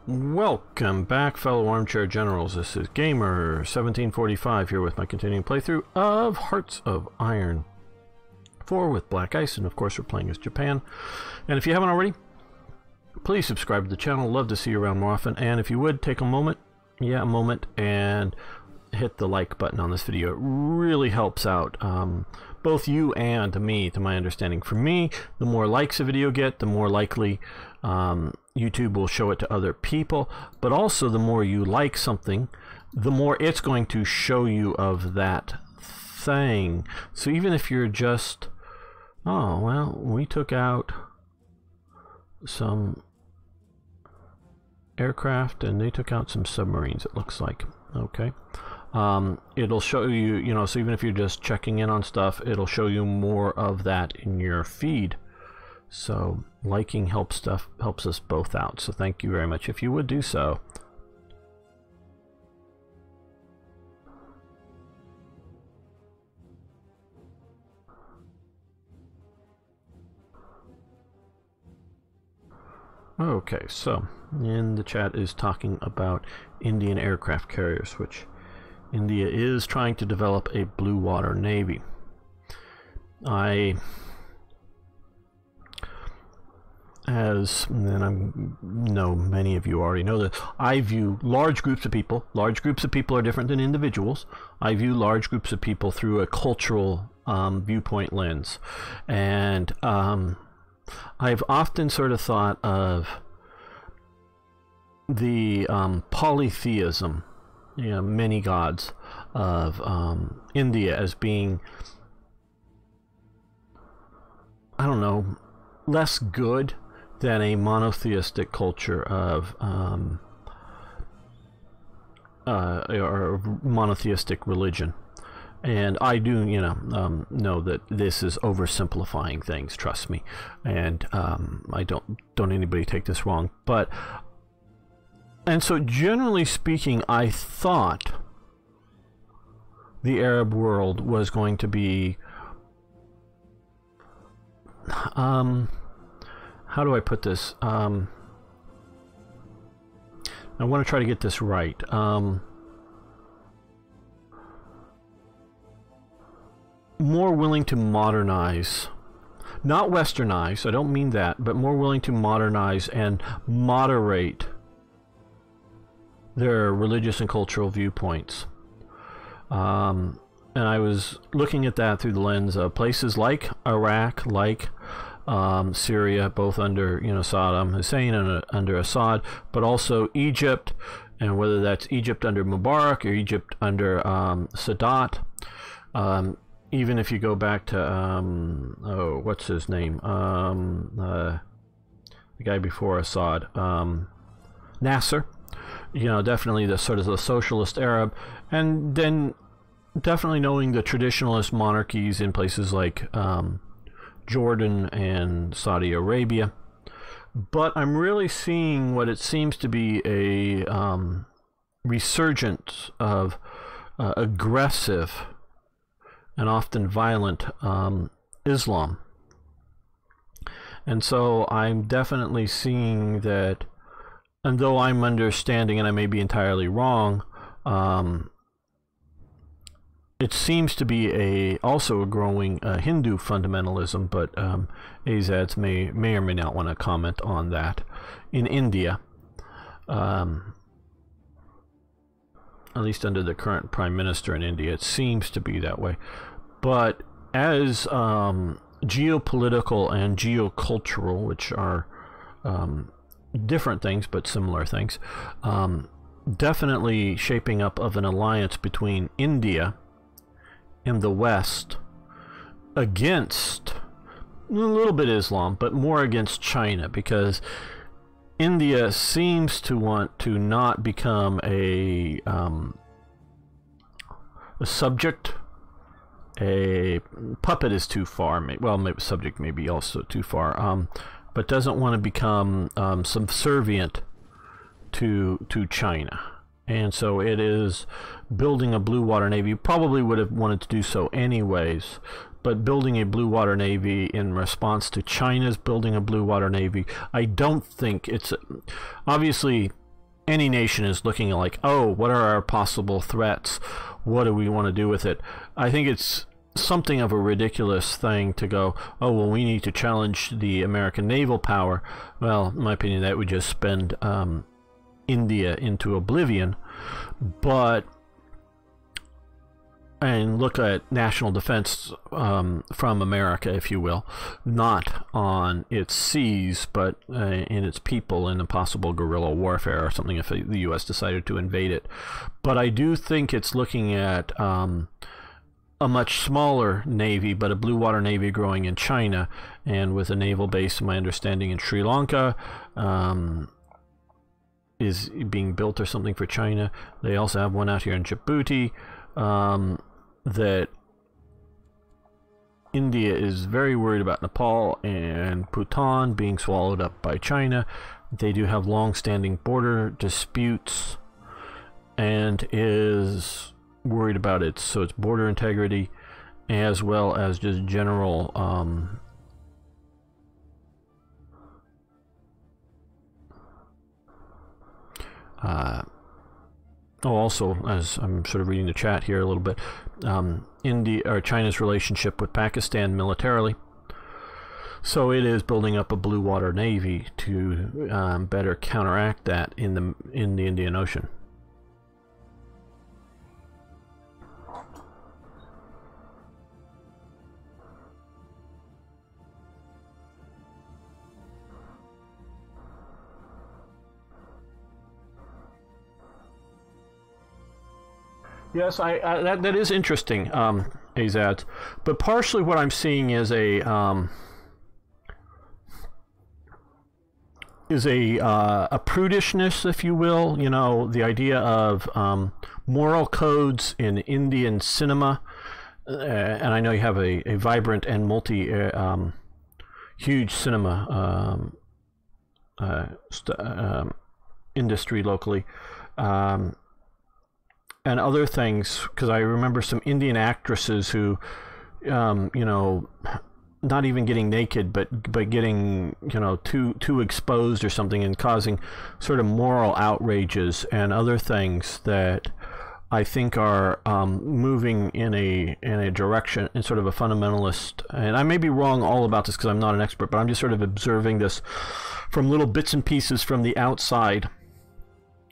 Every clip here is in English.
Welcome back, fellow armchair generals. This is Gamer1745 here with my continuing playthrough of Hearts of Iron 4 with Black Ice, and of course we're playing as Japan. And if you haven't already, please subscribe to the channel. Love to see you around more often. And if you would take a moment, and hit the like button on this video. It really helps out both you and me, to my understanding. For me, the more likes a video get, the more likely YouTube will show it to other people, but also the more you like something, the more it's going to show you of that thing. So even if you're just, oh well, we took out some aircraft and they took out some submarines, it looks like. Okay. It'll show you, so even if you're just checking in on stuff, it'll show you more of that in your feed. So liking helps us both out. So thank you very much if you would do so. Okay, so in the chat is talking about Indian aircraft carriers, which India is trying to develop a blue water navy. know many of you already know that I view large groups of people are different than individuals. I view large groups of people through a cultural viewpoint lens, and I've often sort of thought of the polytheism, many gods of India as being, I don't know, less good than a monotheistic culture of or monotheistic religion. And I do, know that this is oversimplifying things, trust me. And I don't anybody take this wrong. And so generally speaking, I thought the Arab world was going to be, how do I put this? I want to try to get this right. More willing to modernize, not westernize, I don't mean that, but more willing to modernize and moderate their religious and cultural viewpoints. And I was looking at that through the lens of places like Iraq, like Syria, both under Saddam Hussein and under Assad, but also Egypt, and whether that's Egypt under Mubarak or Egypt under Sadat. Even if you go back to oh, what's his name? The guy before Assad, Nasser. Definitely the sort of the socialist Arab, and then definitely knowing the traditionalist monarchies in places like Jordan and Saudi Arabia. But I'm really seeing what it seems to be a resurgence of aggressive and often violent Islam. And so I'm definitely seeing that, and though I'm understanding, and I may be entirely wrong, it seems to be also a growing Hindu fundamentalism, but Azads may or may not want to comment on that in India, at least under the current prime minister in India. It seems to be that way. But as geopolitical and geocultural, which are different things but similar things, definitely shaping up of an alliance between India and the West against a little bit Islam, but more against China, because India seems to want to not become a subject. A puppet is too far. Well, maybe subject may be also too far. But doesn't want to become subservient to China. And so it is building a blue water navy. Probably would have wanted to do so anyways, but building a blue water navy in response to China's building a blue water navy, I don't think it's obviously any nation is looking like, oh, what are our possible threats? What do we want to do with it? I think it's something of a ridiculous thing to go, oh, well, we need to challenge the American naval power. Well, in my opinion, that would just spend India into oblivion. But and look at national defense from America, if you will, not on its seas, but in its people, in a possible guerrilla warfare or something if the U.S. decided to invade it. But I do think it's looking at a much smaller navy, but a blue water navy growing in China, and with a naval base, my understanding, in Sri Lanka, is being built or something for China. They also have one out here in Djibouti. That India is very worried about Nepal and Bhutan being swallowed up by China. They do have long-standing border disputes and is worried about its border integrity, as well as just general also, as I'm sort of reading the chat here a little bit, India or China's relationship with Pakistan militarily. So it is building up a blue water navy to better counteract that in the Indian Ocean. Yes, that is interesting, Azad. But partially what I'm seeing is a prudishness, if you will. You know, the idea of moral codes in Indian cinema, and I know you have a vibrant and huge cinema industry locally. And other things, because I remember some Indian actresses who, you know, not even getting naked, but getting, you know, too exposed or something, and causing sort of moral outrages and other things that I think are moving in a direction, in sort of a fundamentalist. And I may be wrong all about this because I'm not an expert, but I'm just sort of observing this from little bits and pieces from the outside,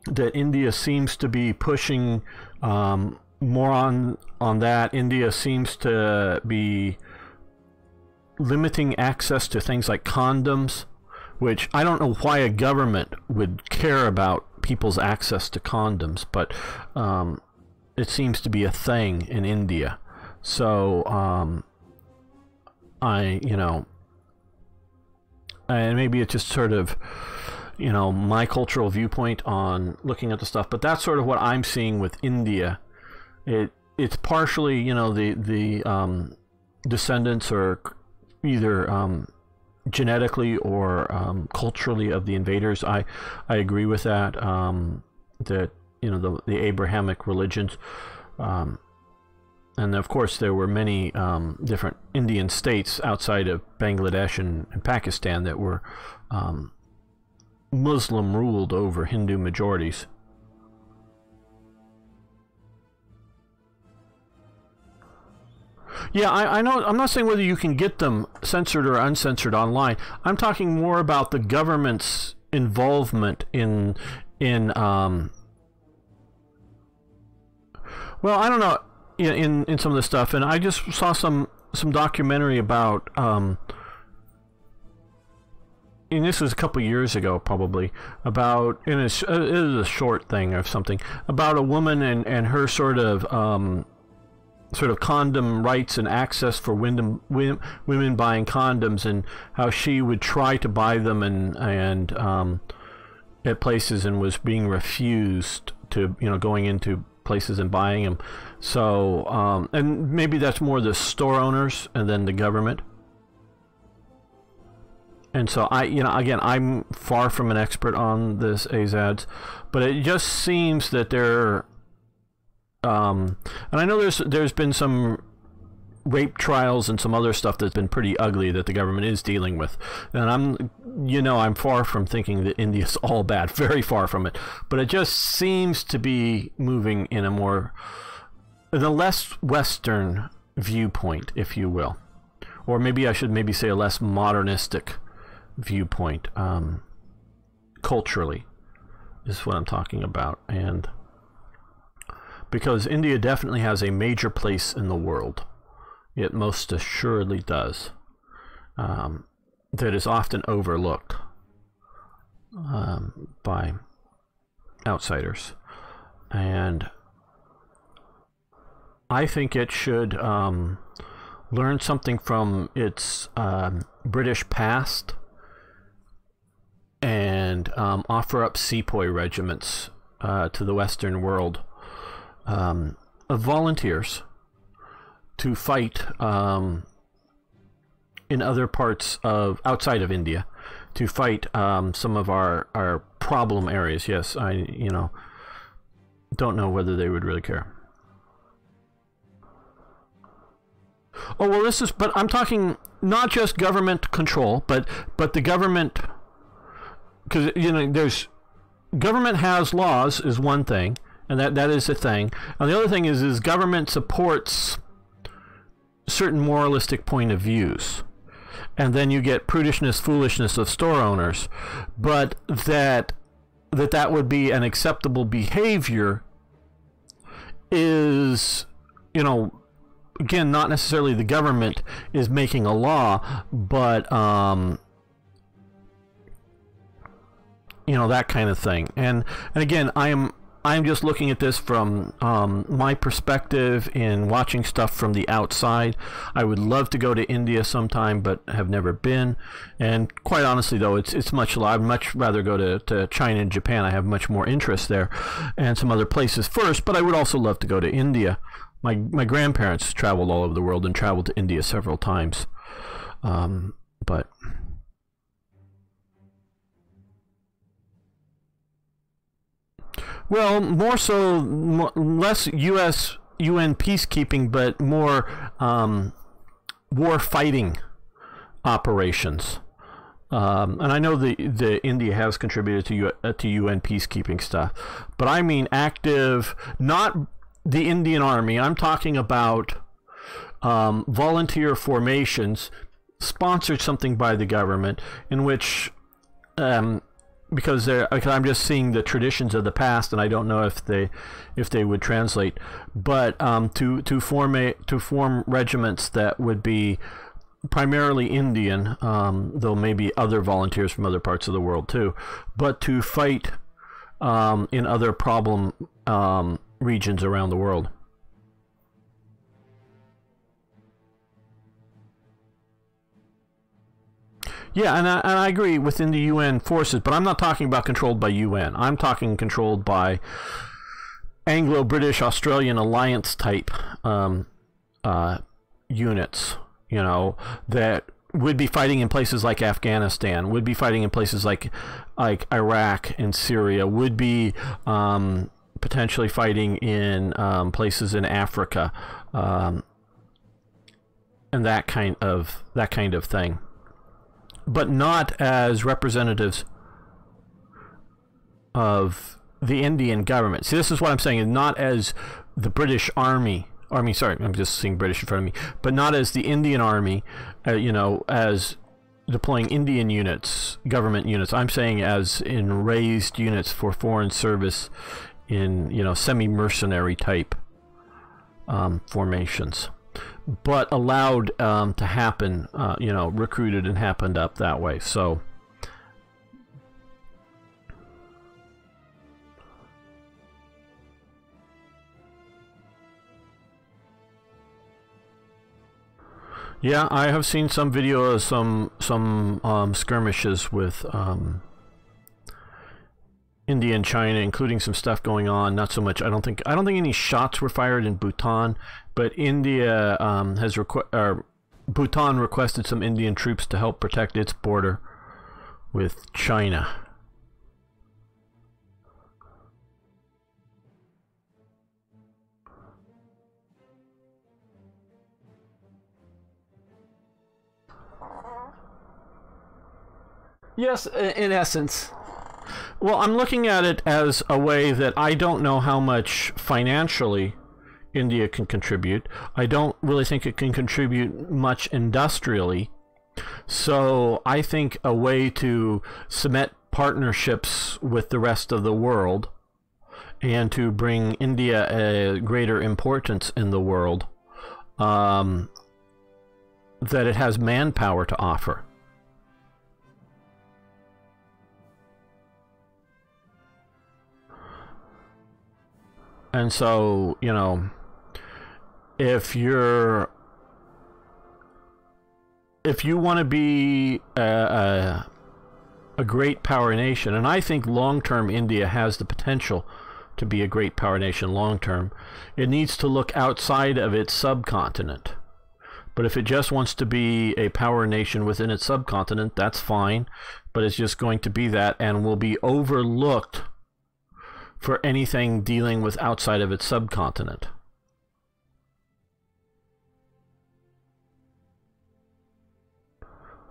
that India seems to be pushing more on that. India seems to be limiting access to things like condoms, which I don't know why a government would care about people's access to condoms, but it seems to be a thing in India. So you know, and maybe it's just sort of, you know, my cultural viewpoint on looking at the stuff, but that's sort of what I'm seeing with India. It's partially, you know, the descendants or either genetically or culturally of the invaders. I agree with that. That, you know, the Abrahamic religions, and of course there were many different Indian states outside of Bangladesh and Pakistan that were Muslim ruled over Hindu majorities. Yeah, I know. I'm not saying whether you can get them censored or uncensored online. I'm talking more about the government's involvement in well, I don't know, in some of this stuff. And I just saw some documentary about and this was a couple years ago, probably, about, and it is a short thing or something, about a woman and her sort of condom rights and access for women buying condoms, and how she would try to buy them and at places and was being refused to, you know, going into places and buying them. So and maybe that's more the store owners and then the government. And so you know, again, I'm far from an expert on this, Azads, but it just seems that there, and I know there's been some rape trials and some other stuff that's been pretty ugly that the government is dealing with. And I'm far from thinking that India's all bad, very far from it. But it just seems to be moving in a less Western viewpoint, if you will. Or maybe I should say a less modernistic viewpoint, culturally, is what I'm talking about. And because India definitely has a major place in the world. It most assuredly does. That is often overlooked by outsiders. And I think it should learn something from its British past and offer up sepoy regiments to the Western world of volunteers to fight in other parts of outside of India, to fight some of our problem areas. Yes, I don't know whether they would really care. Oh well, but I'm talking not just government control, but the government, because there's government has laws is one thing, and that is a thing. And the other thing is government supports certain moralistic point of views, and then you get prudishness, foolishness of store owners. But that would be an acceptable behavior is, again, not necessarily the government is making a law, but that kind of thing. And again, I'm just looking at this from my perspective in watching stuff from the outside. I would love to go to India sometime, but have never been. And quite honestly, though, I'd much rather go to China and Japan. I have much more interest there, and some other places first. But I would also love to go to India. My grandparents traveled all over the world and traveled to India several times. But well, less U.S. UN peacekeeping, but more war fighting operations. And I know the India has contributed to UN peacekeeping stuff, but I mean active, not the Indian Army. I'm talking about volunteer formations sponsored something by the government, in which because I'm just seeing the traditions of the past, and I don't know if they would translate, but to form regiments that would be primarily Indian, though maybe other volunteers from other parts of the world too, but to fight in other problem regions around the world. Yeah, and I agree within the UN forces, but I'm not talking about controlled by UN. I'm talking controlled by Anglo-British Australian alliance type units, that would be fighting in places like Afghanistan, would be fighting in places like Iraq and Syria, would be potentially fighting in places in Africa, and that kind of thing. But not as representatives of the Indian government. See, this is what I'm saying, and not as the British Army. Sorry, I'm just seeing British in front of me. But not as the Indian Army, as deploying Indian units, government units. I'm saying as in raised units for foreign service in, semi-mercenary type formations. But allowed to happen, recruited and happened up that way. So, yeah, I have seen some video of some skirmishes with India and China, including some stuff going on. Not so much. I don't think any shots were fired in Bhutan, but India Bhutan requested some Indian troops to help protect its border with China. Yes, in essence. Well, I'm looking at it as a way that I don't know how much financially India can contribute. I don't really think it can contribute much industrially. So I think a way to cement partnerships with the rest of the world and to bring India a greater importance in the world, that it has manpower to offer. And so, you know, if you want to be a great power nation, and I think long-term India has the potential to be a great power nation long-term, it needs to look outside of its subcontinent. But if it just wants to be a power nation within its subcontinent, that's fine. But it's just going to be that and will be overlooked for anything dealing with outside of its subcontinent.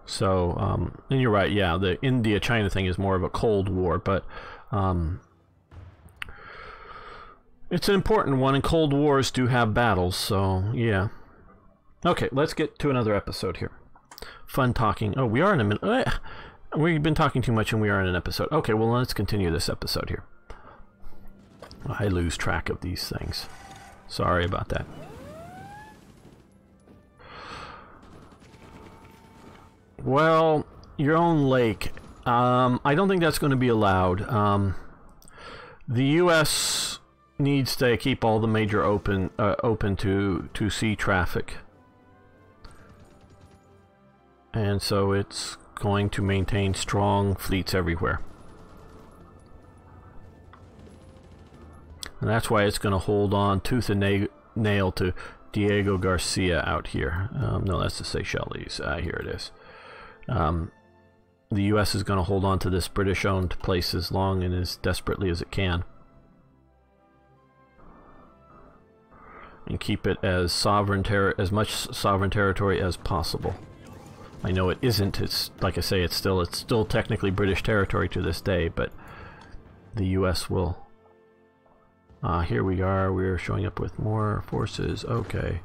So, and you're right, yeah, the India-China thing is more of a Cold War, but it's an important one, and Cold Wars do have battles, so yeah. Okay, let's get to another episode here. Fun talking. Oh, we are in a minute. We've been talking too much and we are in an episode. Okay, well, let's continue this episode here. I lose track of these things. Sorry about that. Well, your own lake. I don't think that's going to be allowed. The U.S. needs to keep all the major open to sea traffic. And so it's going to maintain strong fleets everywhere. And that's why it's going to hold on tooth and nail to Diego Garcia out here. No, that's the Seychelles. Here it is. The U.S. is going to hold on to this British-owned place as long and as desperately as it can. And keep it as as much sovereign territory as possible. I know it isn't. It's like I say, it's still technically British territory to this day, but the U.S. will. Here we are. We're showing up with more forces. Okay.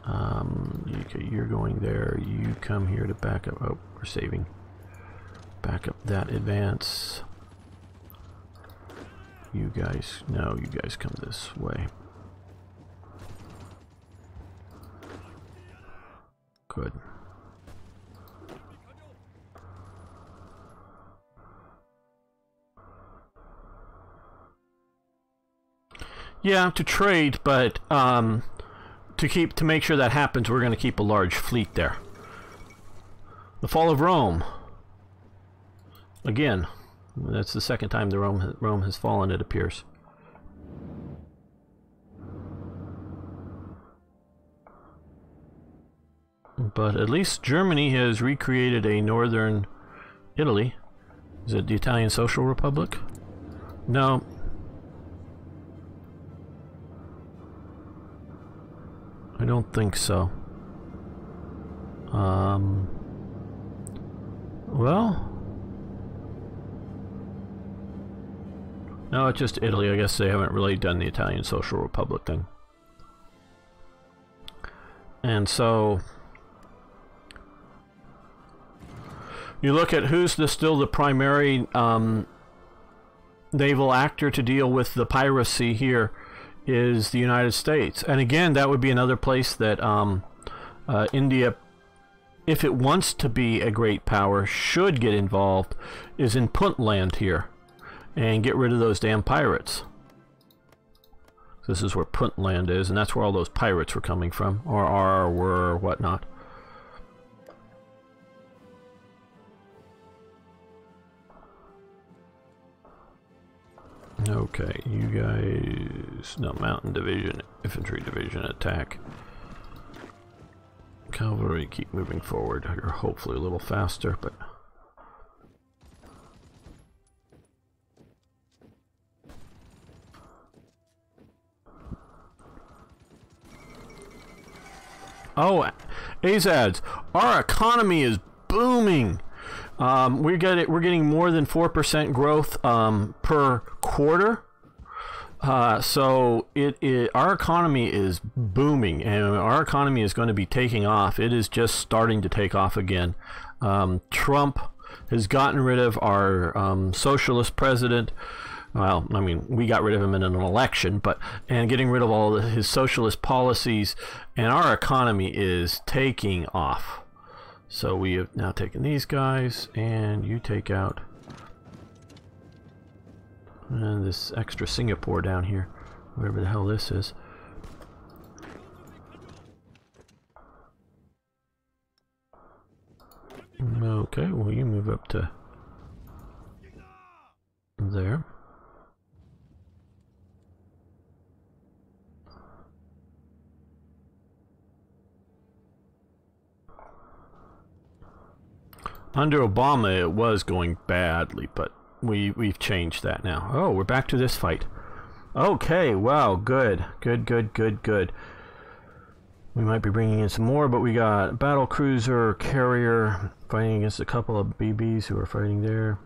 You're going there. You come here to back up. Oh, we're saving. Back up that advance. You guys, no, you guys come this way. Good. Yeah, to trade, but to make sure that happens, we're going to keep a large fleet there. The fall of Rome. Again, that's the second time the Rome has fallen, it appears. But at least Germany has recreated a northern Italy. Is it the Italian Social Republic? No. I don't think so. Well, no, it's just Italy. I guess they haven't really done the Italian Social Republic thing. And so you look at who's still the primary naval actor to deal with the piracy here is the United States. And again, that would be another place that India, if it wants to be a great power, should get involved, is in Puntland here and get rid of those damn pirates. This is where Puntland is, and that's where all those pirates were coming from, or are, or were, or whatnot. Okay, you guys... No, Mountain Division, Infantry Division, attack. Cavalry, keep moving forward. You're hopefully a little faster, but... Oh, Azads, our economy is booming. We're getting more than 4% growth per quarter. So our economy is booming, and our economy is going to be taking off. It is just starting to take off again. Trump has gotten rid of our socialist president. Well, I mean, we got rid of him in an election, and getting rid of all of his socialist policies, and our economy is taking off. So we have now taken these guys, and you take out this extra Singapore down here, whatever the hell this is. Okay, well, you move up to there. Under Obama, it was going badly, but we've changed that now. Oh, we're back to this fight. Okay, wow, good. Good. We might be bringing in some more, but we got battle cruiser, carrier, fighting against a couple of BBs who are fighting there.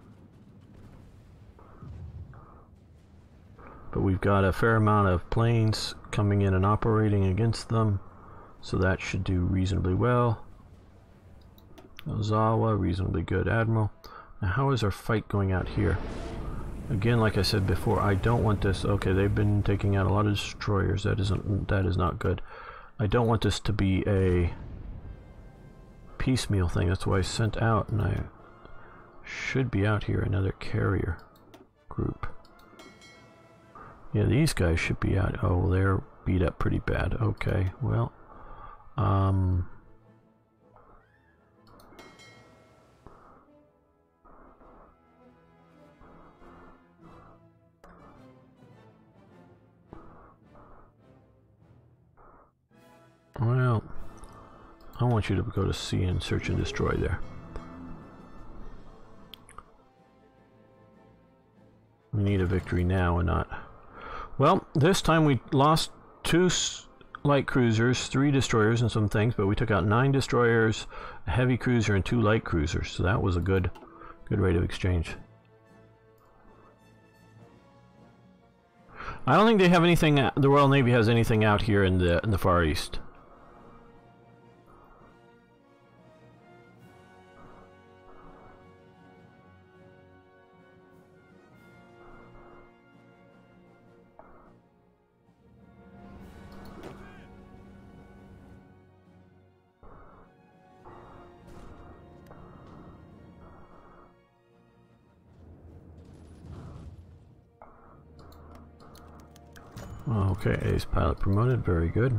But we've got a fair amount of planes coming in and operating against them, so that should do reasonably well. Ozawa, reasonably good admiral. Now, how is our fight going out here? Again, like I said before, I don't want this. Okay, they've been taking out a lot of destroyers. That is not good. I don't want this to be a piecemeal thing. That's why I sent out, and I should be out here another carrier group. Yeah, these guys should be out. Oh, they're beat up pretty bad. Okay, well, well, I want you to go to sea and search and destroy there. We need a victory now and not... Well, this time we lost 2 light cruisers, 3 destroyers and some things, but we took out 9 destroyers, a heavy cruiser, and 2 light cruisers. So that was a good rate of exchange. I don't think they have anything. The Royal Navy has anything out here in the Far East. Okay, ace pilot promoted, very good.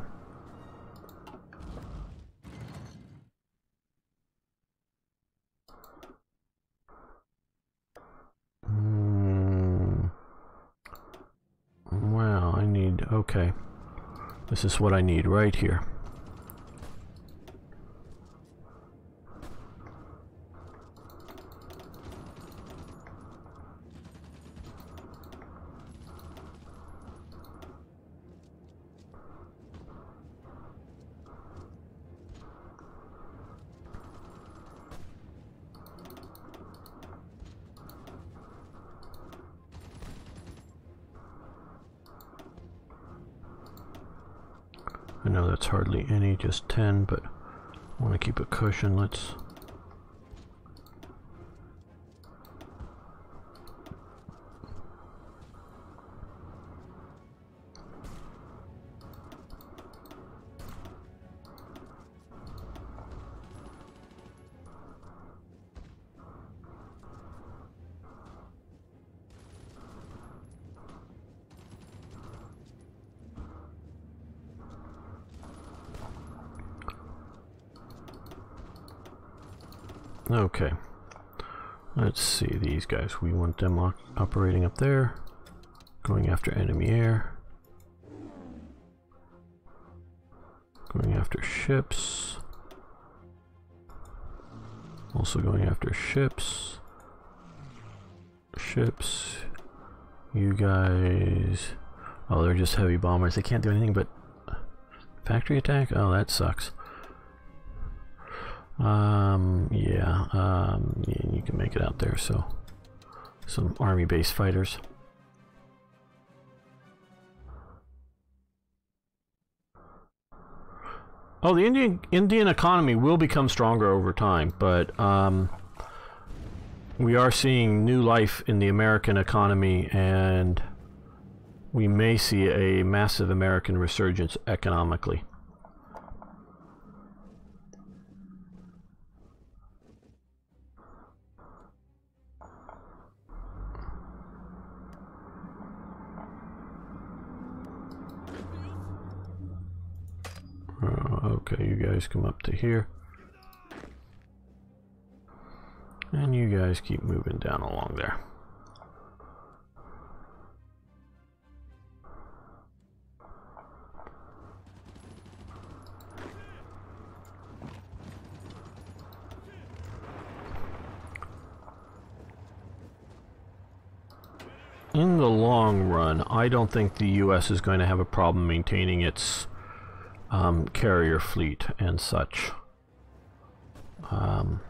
Wow, I need, okay. This is what I need right here. I know that's hardly any, just 10, but I want to keep a cushion. Let's... Okay, let's see these guys. We want them operating up there, going after enemy air, going after ships, also going after ships. You guys, oh, they're just heavy bombers. They can't do anything but factory attack. Oh, that sucks. Yeah, you can make it out there, so some army base fighters. Oh, the Indian economy will become stronger over time, but we are seeing new life in the American economy, and we may see a massive American resurgence economically. Okay, you guys come up to here. And you guys keep moving down along there. In the long run, I don't think the US is going to have a problem maintaining its carrier fleet and such. And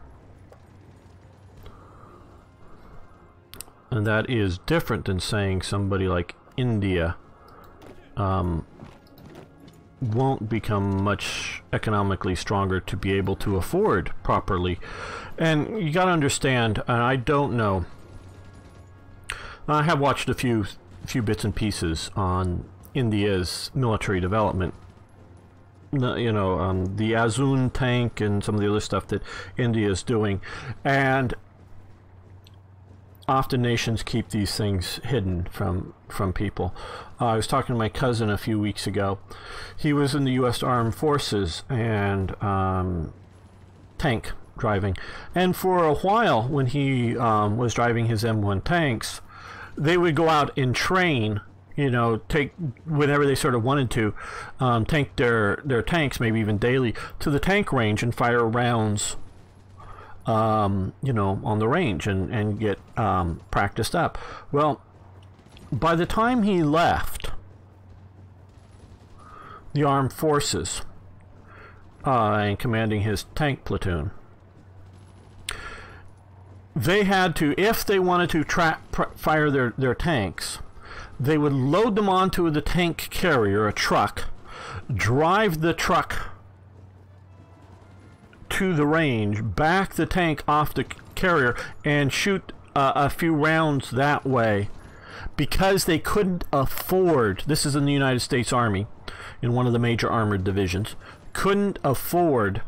that is different than saying somebody like India won't become much economically stronger to be able to afford properly. And you got to understand, and I don't know, I have watched a few bits and pieces on India's military development. You know, the Azun tank and some of the other stuff that India is doing, and often nations keep these things hidden from people. I was talking to my cousin a few weeks ago. He was in the U.S. Armed Forces and tank driving, and for a while when he was driving his M1 tanks, they would go out and train, you know, take whenever they sort of wanted to, take their tanks, maybe even daily, to the tank range and fire rounds, you know, on the range and get practiced up. Well, by the time he left the armed forces and commanding his tank platoon, they had to, if they wanted to fire their tanks, they would load them onto the tank carrier, a truck, drive the truck to the range, back the tank off the carrier, and shoot a few rounds that way, because they couldn't afford, this is in the United States Army, in one of the major armored divisions, couldn't afford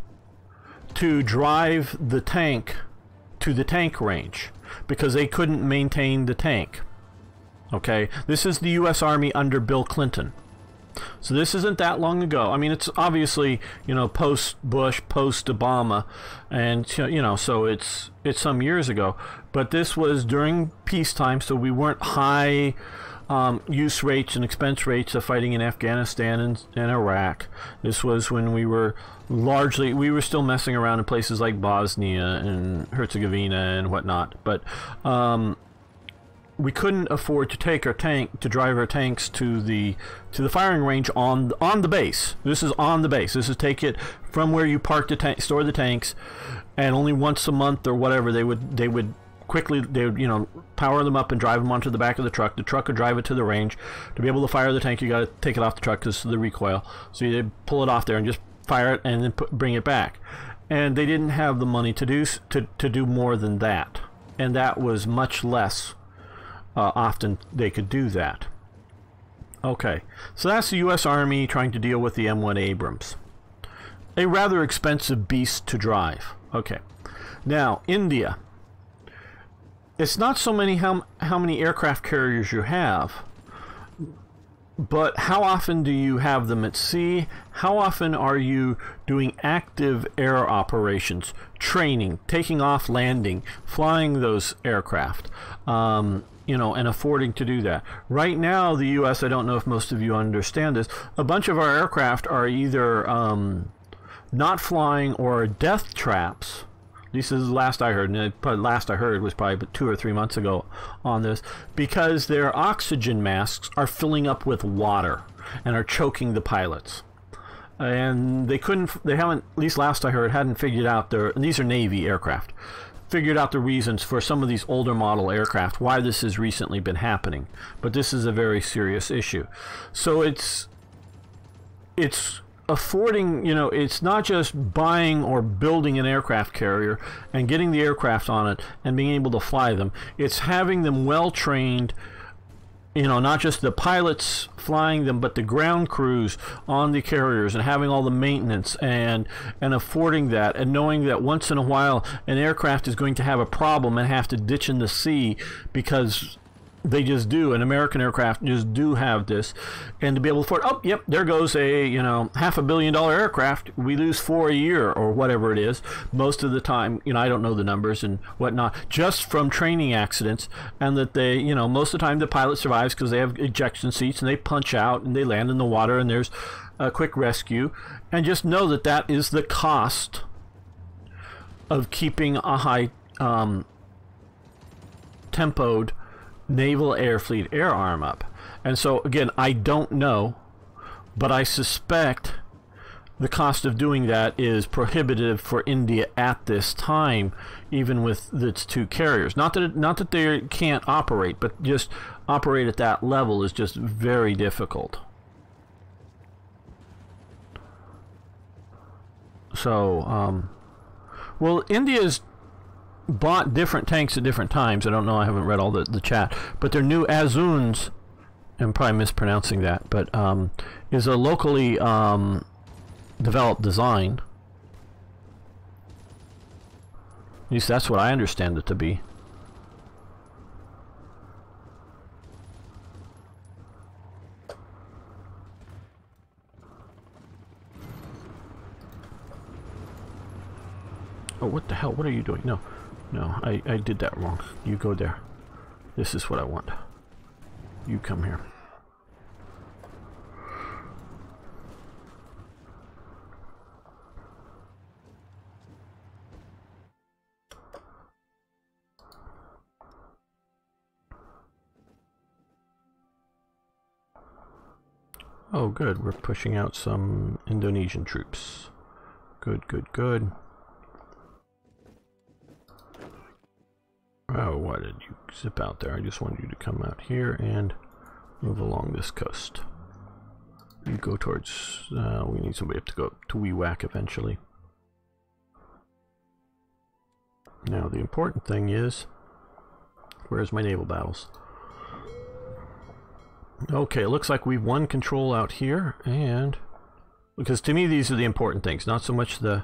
to drive the tank to the tank range, because they couldn't maintain the tank. Okay, this is the U.S. Army under Bill Clinton. So this isn't that long ago. I mean, it's obviously, you know, post-Bush, post-Obama, and, you know, so it's some years ago. But this was during peacetime, so we weren't high use rates and expense rates of fighting in Afghanistan and Iraq. This was when we were still messing around in places like Bosnia and Herzegovina and whatnot. But we couldn't afford to drive our tanks to the firing range on the base. This is on the base. This is take it from where you park the tank, store the tanks, and only once a month or whatever they would quickly, you know, power them up and drive them onto the back of the truck. The truck would drive it to the range. To be able to fire the tank, you got to take it off the truck because of the recoil. So you pull it off there and just fire it and then bring it back. And they didn't have the money to do more than that, and that was much less. Often they could do that. Okay, so that's the U.S. Army trying to deal with the M1 Abrams. A rather expensive beast to drive. Okay, now India. It's not so many how many aircraft carriers you have, but how often do you have them at sea? How often are you doing active air operations, training, taking off, landing, flying those aircraft? You know, and affording to do that. Right now, the U.S., I don't know if most of you understand this, a bunch of our aircraft are either not flying or death traps. This is the last I heard, and the last I heard was probably 2 or 3 months ago on this, because their oxygen masks are filling up with water and are choking the pilots. and they haven't, at least last I heard, hadn't figured out and these are Navy aircraft, figured out the reasons for some of these older model aircraft, why this has recently been happening. But this is a very serious issue. So it's affording, you know, it's not just buying or building an aircraft carrier and getting the aircraft on it and being able to fly them. It's having them well trained, you know, not just the pilots flying them, but the ground crews on the carriers, and having all the maintenance and affording that, and knowing that once in a while an aircraft is going to have a problem and have to ditch in the sea, because they just do. An American aircraft just do have this, and to be able to afford, oh, yep, there goes a, you know, $500 million aircraft. We lose 4 a year or whatever it is. Most of the time, you know, I don't know the numbers and whatnot, just from training accidents, and that they, you know, most of the time the pilot survives because they have ejection seats and they punch out and they land in the water and there's a quick rescue. And just know that that is the cost of keeping a high tempoed Naval Air Fleet air arm up. And so again, I don't know, but I suspect the cost of doing that is prohibitive for India at this time, even with its 2 carriers. Not that they can't operate, but just operate at that level is just very difficult. So well, India's bought different tanks at different times. I don't know, I haven't read all the chat, but their new Azuns, I'm probably mispronouncing that, but is a locally developed design. At least that's what I understand it to be. Oh, what the hell? What are you doing? No. No, I did that wrong. You go there. This is what I want. You come here. Oh, good. We're pushing out some Indonesian troops. Good, good, good. Oh, why did you zip out there? I just wanted you to come out here and move along this coast. You go towards, we need somebody to go to Wewak eventually. Now, the important thing is, where's my naval battles? Okay, it looks like we've won control out here, and because to me these are the important things, not so much the...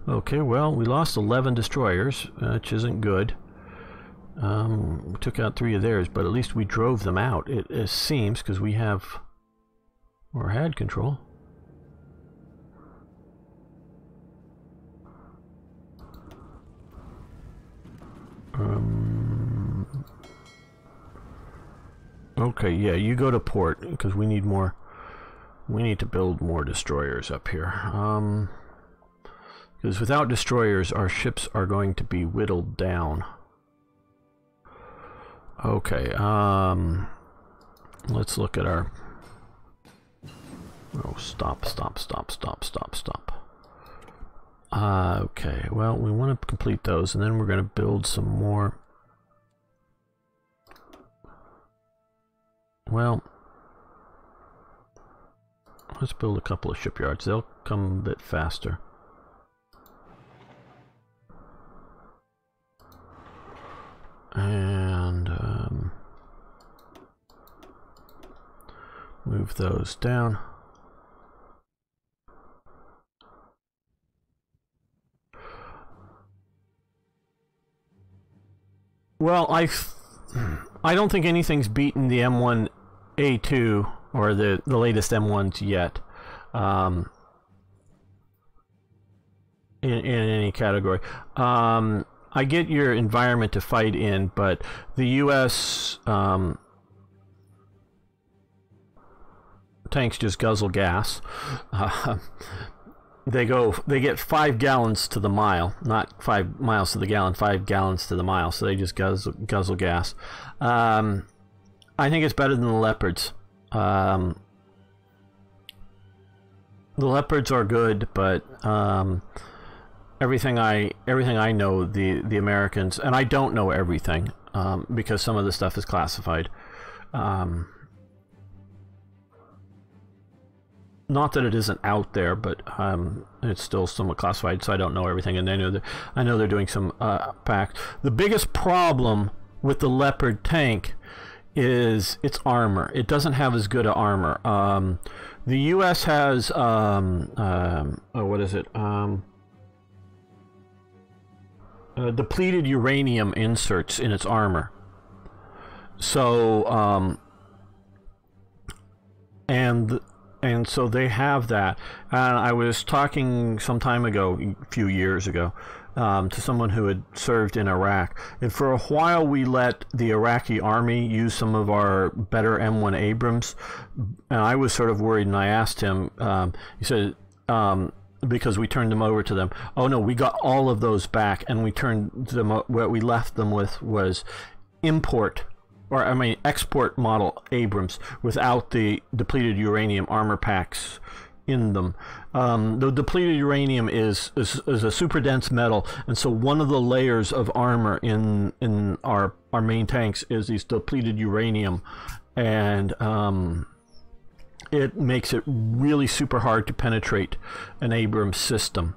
Okay, well, we lost 11 destroyers, which isn't good. We took out 3 of theirs, but at least we drove them out, it seems, because we have, or had control. Okay, yeah, you go to port, because we need more, we need to build more destroyers up here. Because without destroyers, our ships are going to be whittled down. Okay, let's look at our... Oh, stop. Okay, well, we want to complete those, and then we're going to build some more. Well, let's build a couple of shipyards. They'll come a bit faster. And move those down. Well, I don't think anything's beaten the M1A2 or the latest M1s yet in any category. I get your environment to fight in, but the U.S. tanks just guzzle gas. They get 5 gallons to the mile, not 5 miles to the gallon, 5 gallons to the mile. So they just guzzle gas. I think it's better than the Leopards. The Leopards are good, but everything I know, the Americans, and I don't know everything because some of the stuff is classified. Not that it isn't out there, but it's still somewhat classified, so I don't know everything. And I know they're doing some packs. The biggest problem with the Leopard tank is its armor. It doesn't have as good a armor. The U.S. has what is it? Depleted uranium inserts in its armor. So and so they have that. And I was talking some time ago, a few years ago, to someone who had served in Iraq. And for a while we let the Iraqi army use some of our better M1 Abrams. And I was sort of worried, and I asked him, he said, because we turned them over to them. Oh no, we got all of those back, and we turned them, what we left them with was export model Abrams without the depleted uranium armor packs in them. The depleted uranium is a super dense metal, and so one of the layers of armor in our main tanks is these depleted uranium, and it makes it really super hard to penetrate an Abrams system.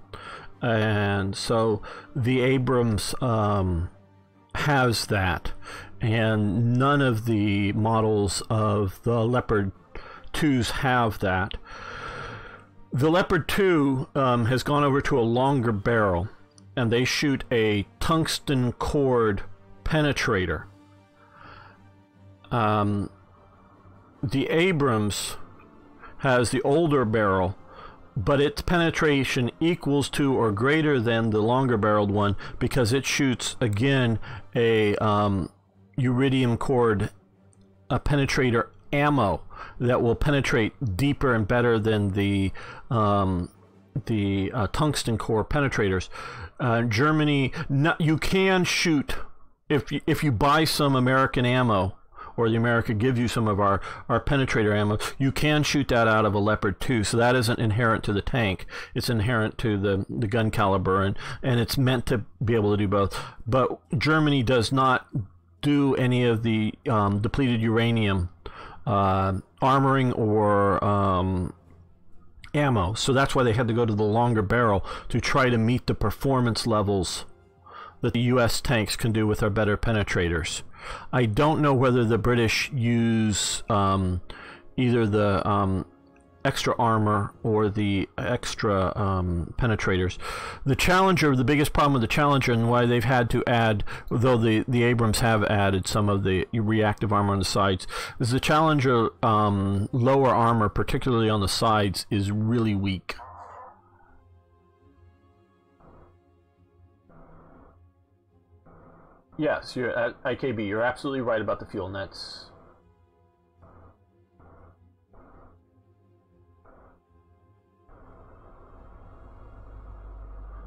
And so the Abrams has that, and none of the models of the Leopard 2s have that. The Leopard 2 has gone over to a longer barrel, and they shoot a tungsten cord penetrator. The Abrams has the older barrel, but its penetration equals to or greater than the longer barreled one, because it shoots again a uridium cord penetrator ammo that will penetrate deeper and better than the tungsten core penetrators. Germany, you can shoot, if you buy some American ammo, or the America gives you some of our penetrator ammo, you can shoot that out of a Leopard 2. So that isn't inherent to the tank. It's inherent to the gun caliber, and it's meant to be able to do both. But Germany does not do any of the depleted uranium armoring or ammo. So that's why they had to go to the longer barrel, to try to meet the performance levels that the U.S. tanks can do with our better penetrators. I don't know whether the British use either the extra armor or the extra penetrators. The Challenger, the biggest problem with the Challenger, and why they've had to add, though the Abrams have added some of the reactive armor on the sides, is the Challenger lower armor, particularly on the sides, is really weak. Yes, you're at IKB. You're absolutely right about the fuel nets.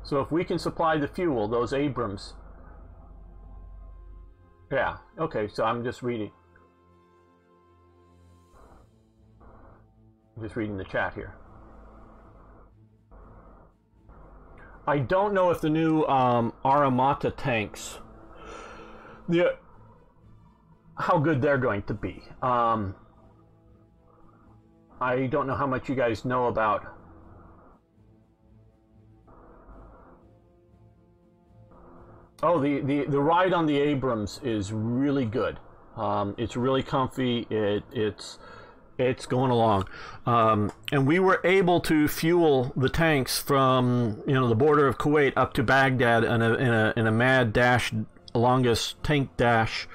So if we can supply the fuel, those Abrams. Yeah, okay, so I'm just reading. I'm just reading the chat here. I don't know if the new Armata tanks, how good they're going to be. I don't know how much you guys know about. Oh, the ride on the Abrams is really good. It's really comfy. It's going along, and we were able to fuel the tanks from the border of Kuwait up to Baghdad in a mad dash, longest tank dash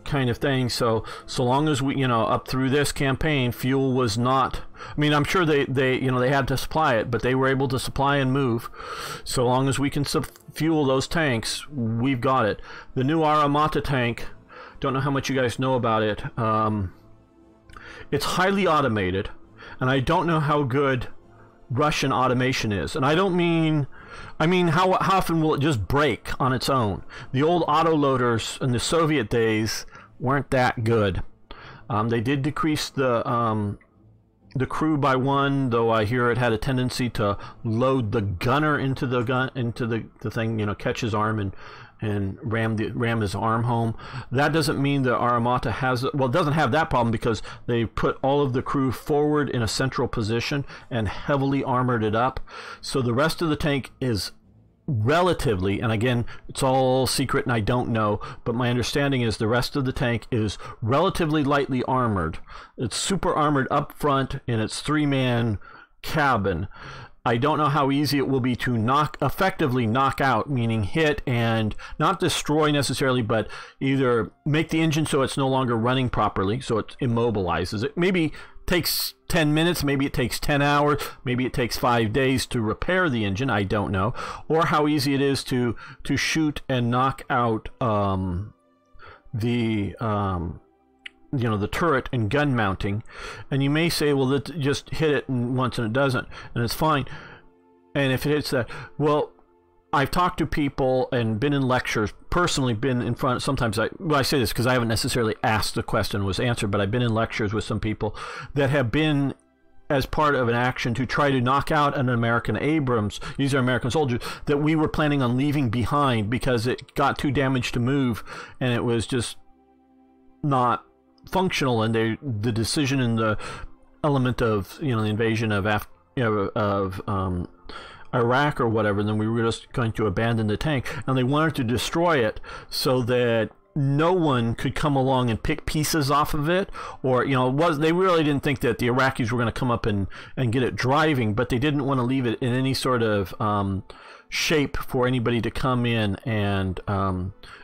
kind of thing. So long as we up through this campaign, fuel was not. I mean, I'm sure they had to supply it, but they were able to supply and move. So long as we can fuel those tanks, we've got it. The new Armata tank, don't know how much you guys know about it. It's highly automated, and I don't know how good Russian automation is. And I mean how often will it just break on its own? The old autoloaders in the Soviet days weren't that good. They did decrease the the crew by one, though I hear it had a tendency to load the gunner into the thing, you know, catch his arm and ram his arm home. That doesn't mean the Armata has, well, it doesn't have that problem because they put all of the crew forward in a central position and heavily armored it up. So the rest of the tank is relatively, and again, it's all secret and I don't know, but my understanding is the rest of the tank is relatively lightly armored. It's super armored up front in its 3-man cabin. I don't know how easy it will be to effectively knock out, meaning hit and not destroy necessarily, but either make the engine so it's no longer running properly, so it immobilizes it. Maybe takes 10 minutes, maybe it takes 10 hours, maybe it takes 5 days to repair the engine, I don't know. Or how easy it is to shoot and knock out you know, the turret and gun mounting. And you may say, well, just hit it once and it doesn't, and it's fine. And if it hits that, well, I've talked to people and been in lectures, personally been in front, sometimes I say this because I haven't necessarily asked the question was answered, but I've been in lectures with some people that have been as part of an action to try to knock out an American Abrams, these are American soldiers, that we were planning on leaving behind because it got too damaged to move and it was just not functional, and the decision in the element of, you know, the invasion of Iraq or whatever, then we were just going to abandon the tank, and they wanted to destroy it so that no one could come along and pick pieces off of it, or, you know, they really didn't think that the Iraqis were going to come up and get it driving, but they didn't want to leave it in any sort of shape for anybody to come in and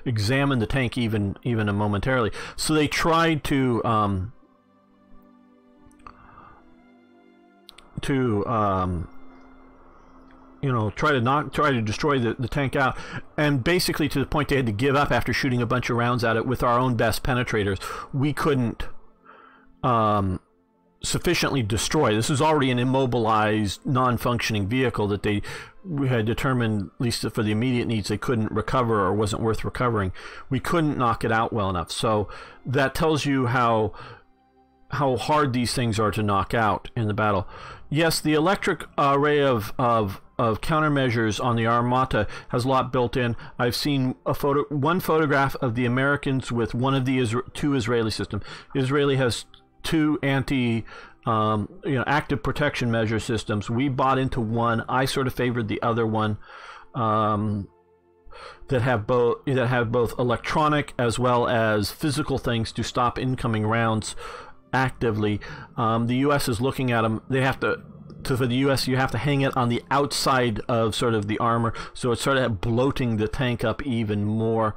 examine the tank even momentarily. So they tried to you know, try to destroy the tank out, and basically to the point they had to give up after shooting a bunch of rounds at it with our own best penetrators. We couldn't sufficiently destroy. This is already an immobilized, non-functioning vehicle that we had determined, at least for the immediate needs, they couldn't recover or wasn't worth recovering. We couldn't knock it out well enough. So that tells you how hard these things are to knock out in the battle. Yes, the electric array of countermeasures on the Armata has a lot built in. I've seen one photograph of the Americans with one of the two Israeli systems. Israeli has two you know, active protection measure systems. We bought into one. I sort of favored the other one, that have both electronic as well as physical things to stop incoming rounds actively. The U.S. is looking at them. They have to for the U.S. you have to hang it on the outside of sort of the armor, so it's sort of bloating the tank up even more.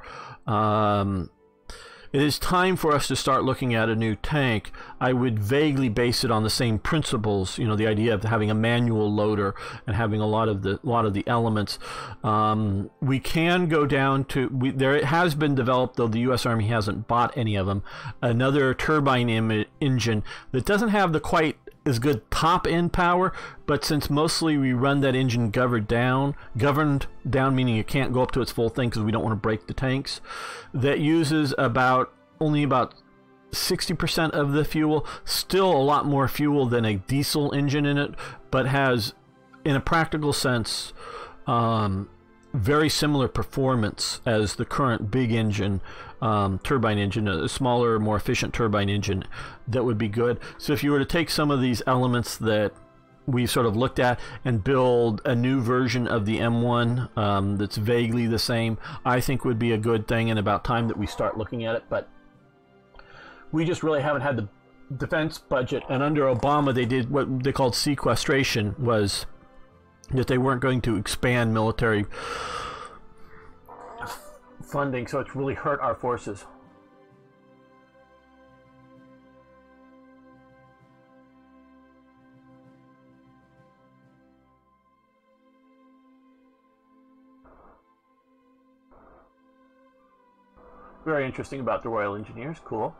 It is time for us to start looking at a new tank. I would vaguely base it on the same principles, you know, the idea of having a manual loader and having a lot of the elements. We can go down to, it has been developed, though the U.S. Army hasn't bought any of them, another turbine engine that doesn't have the quite as good top end power, but since mostly we run that engine governed down, meaning it can't go up to its full thing because we don't want to break the tanks, that uses only about 60% of the fuel, still a lot more fuel than a diesel engine in it, but has, in a practical sense, very similar performance as the current big engine, turbine engine, a smaller, more efficient turbine engine that would be good. So if you were to take some of these elements that we sort of looked at and build a new version of the M1 that's vaguely the same, I think would be a good thing, and about time that we start looking at it. But we just really haven't had the defense budget, and under Obama they did what they called sequestration, was that they weren't going to expand military funding, so it's really hurt our forces. Very interesting about the Royal Engineers. Cool.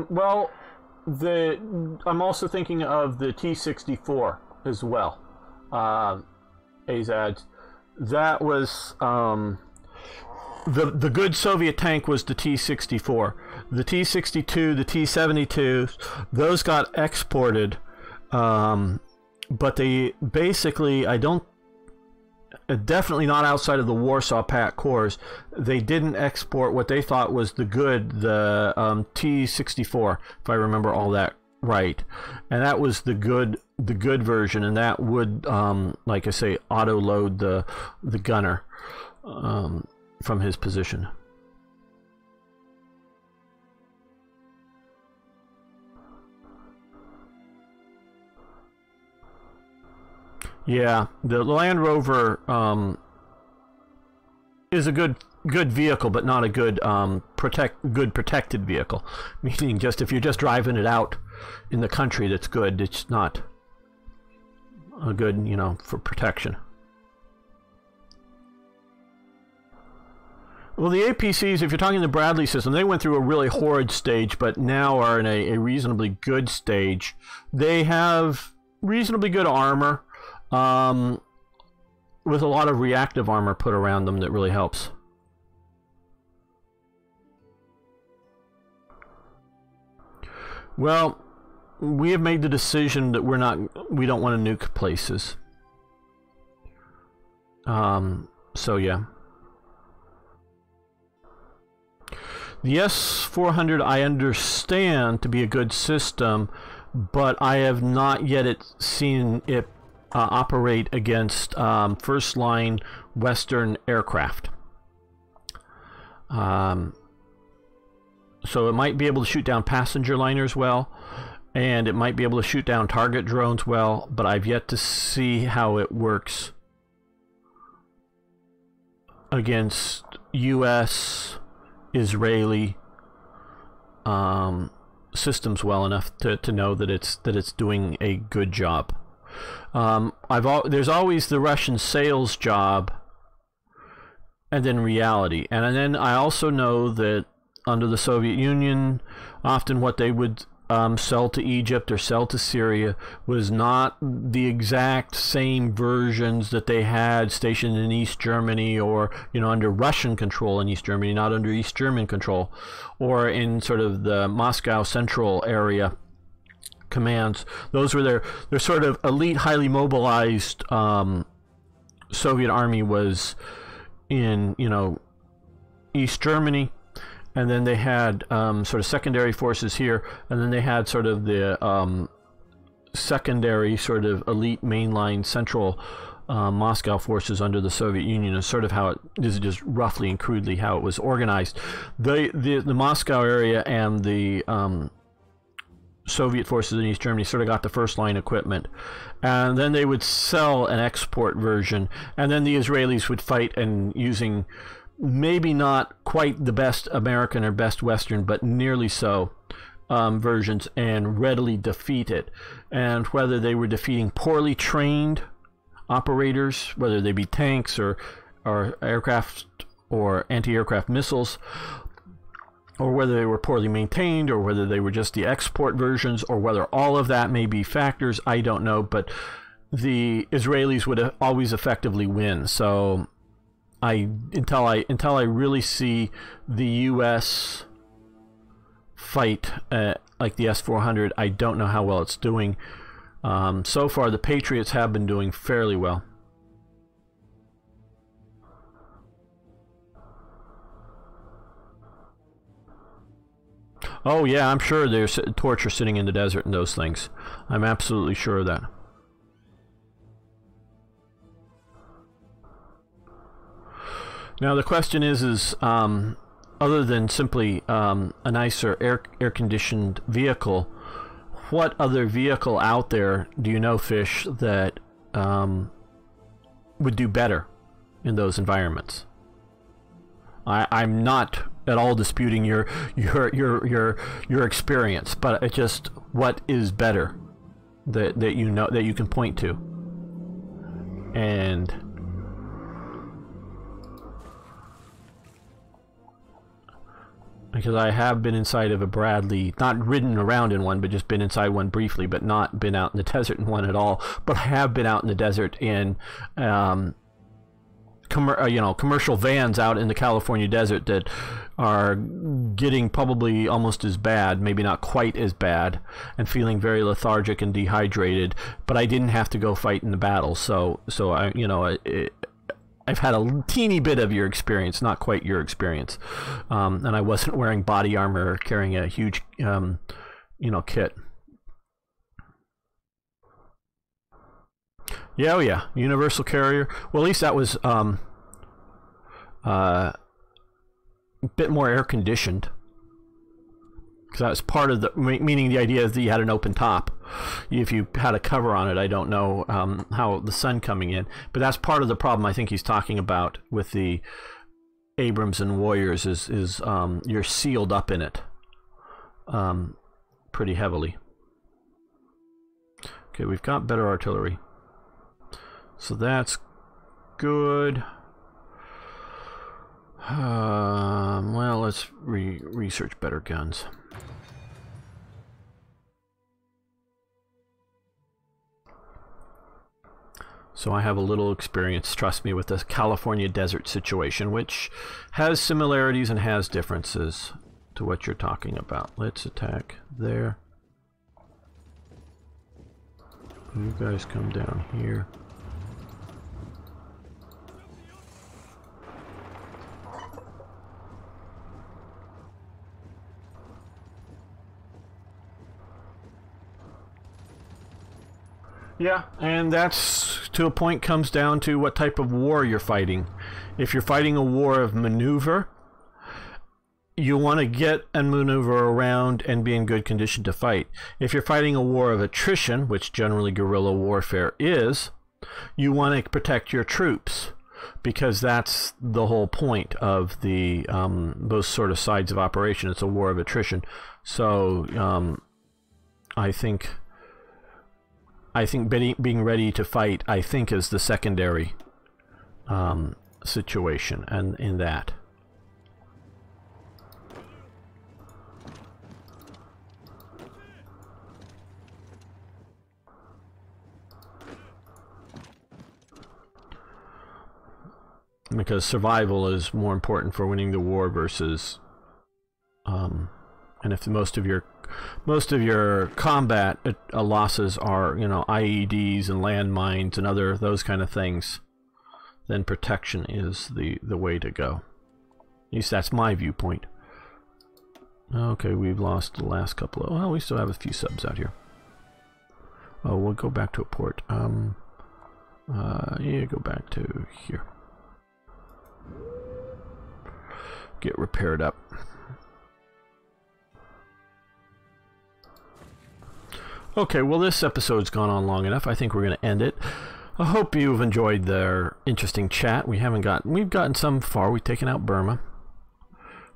Well, I'm also thinking of the T-64 as well. AZADs. That was the good Soviet tank was the T-64. The T-62, the T-72, those got exported, but they basically, definitely not outside of the Warsaw Pact cores. They didn't export what they thought was the T-64, if I remember all that right, and that was the good version, and that would, like I say, auto load the gunner from his position. Yeah, the Land Rover is a good vehicle, but not a good protected vehicle. Meaning, just if you're just driving it out in the country, that's good. It's not a good, you know, for protection. Well, the APCs, if you're talking the Bradley system, they went through a really horrid stage, but now are in a reasonably good stage. They have reasonably good armor, with a lot of reactive armor put around them that really helps. Well, we have made the decision that we don't want to nuke places. So yeah. The S-400 I understand to be a good system, but I have not yet seen it operate against first-line Western aircraft. So it might be able to shoot down passenger liners well, and it might be able to shoot down target drones well, but I've yet to see how it works against U.S., Israeli systems well enough to know that it's doing a good job. There's always the Russian sales job, and then reality. And then I also know that under the Soviet Union, often what they would sell to Egypt or sell to Syria was not the exact same versions that they had stationed in East Germany, or, you know, under Russian control in East Germany, not under East German control, or in sort of the Moscow central area commands. Those were their sort of elite, highly mobilized Soviet army was in, you know, East Germany, and then they had sort of secondary forces here, and then they had sort of the secondary sort of elite mainline central Moscow forces under the Soviet Union. Is sort of how this is just roughly and crudely how it was organized. The Moscow area and the Soviet forces in East Germany sort of got the first line equipment, and then they would sell an export version, and then the Israelis would fight, and using maybe not quite the best American or best Western, but nearly so versions, and readily defeat it. And whether they were defeating poorly trained operators, whether they be tanks or aircraft or anti-aircraft missiles, or whether they were poorly maintained, or whether they were just the export versions, or whether all of that may be factors, I don't know, but the Israelis would always effectively win. So until I really see the U.S. fight like the S-400, I don't know how well it's doing. So far, the Patriots have been doing fairly well. Oh yeah, I'm sure there's torture sitting in the desert and those things. I'm absolutely sure of that. Now the question is other than simply a nicer air-conditioned vehicle, what other vehicle out there do you know, Fish, that would do better in those environments? I'm not at all disputing your experience, but it just, what is better that you know, that you can point to? And because I have been inside of a Bradley, not ridden around in one, but just been inside one briefly, but not been out in the desert in one at all. But I have been out in the desert in kind commercial vans out in the California desert that are getting probably almost as bad, maybe not quite as bad, and feeling very lethargic and dehydrated. But I didn't have to go fight in the battle, so I, I've had a teeny bit of your experience, not quite your experience, and I wasn't wearing body armor or carrying a huge, kit. Yeah, oh yeah, universal carrier. Well, at least that was a bit more air conditioned, because that was part of the meaning. The idea is that you had an open top. If you had a cover on it, I don't know how the sun coming in, but that's part of the problem I think he's talking about with the Abrams and Warriors is you're sealed up in it pretty heavily. Okay, we've got better artillery, so that's good. Well, let's research better guns. So I have a little experience, trust me, with the California desert situation, which has similarities and has differences to what you're talking about. Let's attack there. You guys come down here. Yeah, and that's, to a point, comes down to what type of war you're fighting. If you're fighting a war of maneuver, you want to get and maneuver around and be in good condition to fight. If you're fighting a war of attrition, which generally guerrilla warfare is, you want to protect your troops, because that's the whole point of the those sort of sides of operation. It's a war of attrition. So I think being ready to fight, I think, is the secondary situation, and in that. Because survival is more important for winning the war versus, and if most of your combat losses are, IEDs and landmines and those kind of things, then protection is the way to go. At least that's my viewpoint. Okay, we've lost the last couple of... Well, we still have a few subs out here. Oh, we'll go back to a port. Yeah, go back to here. Get repaired up. Okay, well, this episode's gone on long enough. I think we're going to end it. I hope you've enjoyed their interesting chat. We've gotten some far. We've taken out Burma.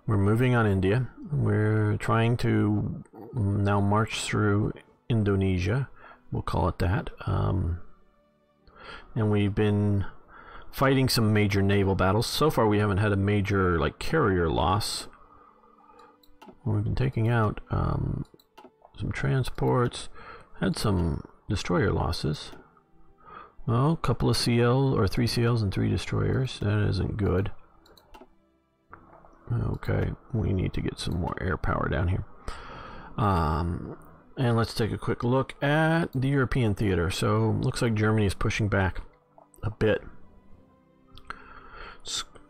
We're moving on India. We're trying to now march through Indonesia. We'll call it that. And we've been fighting some major naval battles. So far, we haven't had a major carrier loss. We've been taking out some transports. Had some destroyer losses. Well, a couple of CL, or 3 CLs and 3 destroyers. That isn't good. Okay, we need to get some more air power down here. And let's take a quick look at the European theater. So, looks like Germany is pushing back a bit.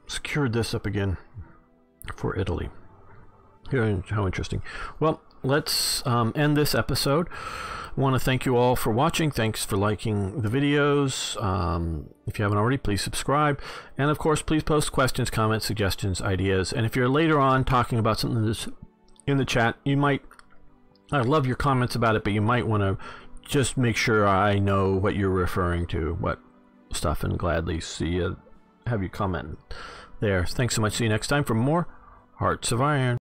Secured this up again for Italy. Here, how interesting. Well, let's end this episode. I want to thank you all for watching. Thanks for liking the videos. If you haven't already, please subscribe. And of course, please post questions, comments, suggestions, ideas. And if you're later on talking about something that's in the chat, you might... I love your comments about it, but you might want to just make sure I know what you're referring to, what stuff, and gladly have you comment there. Thanks so much. See you next time for more Hearts of Iron.